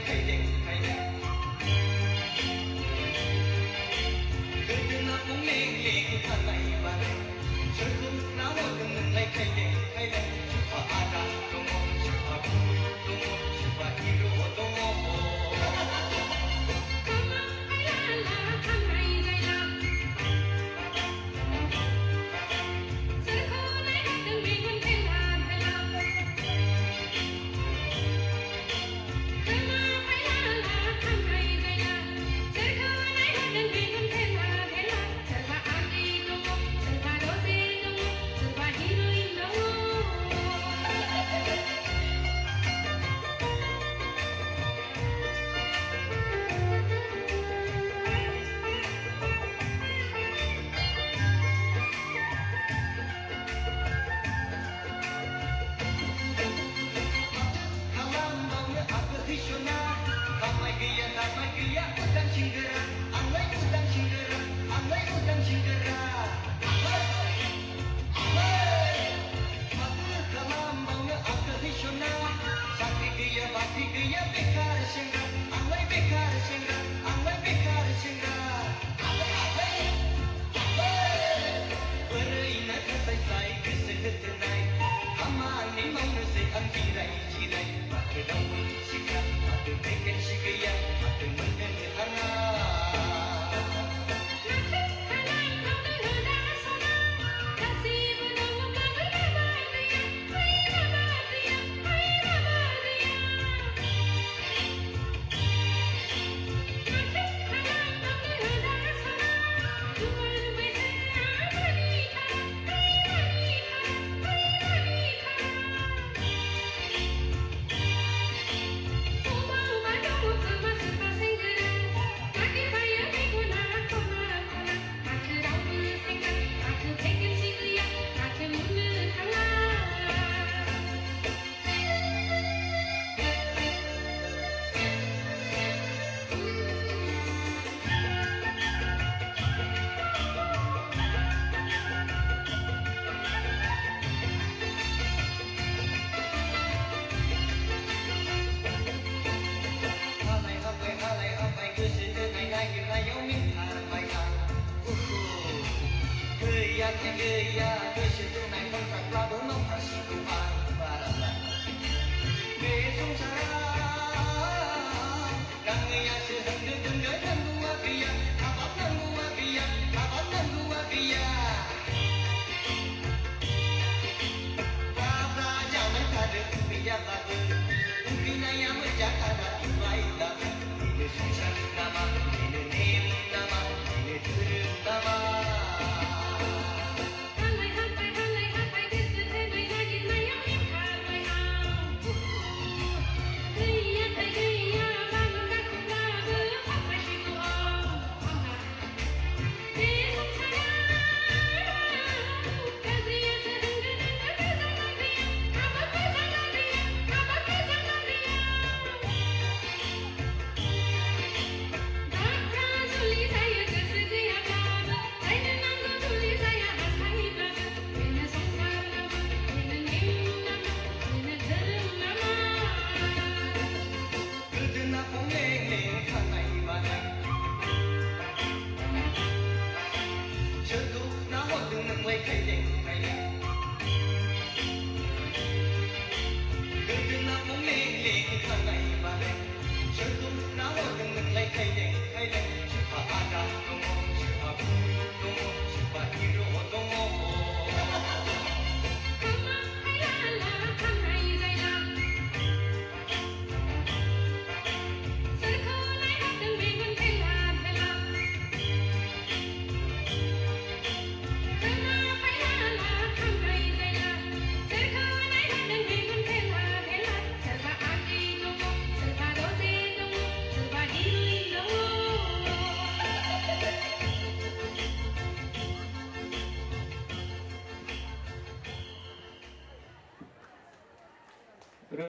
khayden Kedena pung leng leng kanai bane Serku nawa dengan lai khayden Siapa ada dongo siapa bumi dongo siapa hero dongo udang singgera, angai udang singgera, angai udang singgera. Maka kamambangnya agak hisona, sakit dia bati dia bekar singgera, angai bekar singgera, angai bekar singgera. Berina kasai sai kesegetenai, amani mau nasi angkirai cirai, maka daun sikap, maka beken sikaya. Gaya kesitu naik tongkat labu mau kasih kupang barang besok sarang kangnya sehingga denggai dan gua gaya abang dan gua gaya abang dan gua gaya Bapa jangan kada biar lagi mungkin ayam berjakada baik dah ini susah nama ini nim nama ini turun nama Hãy subscribe cho kênh Ghiền Mì Gõ để không bỏ lỡ những video hấp dẫn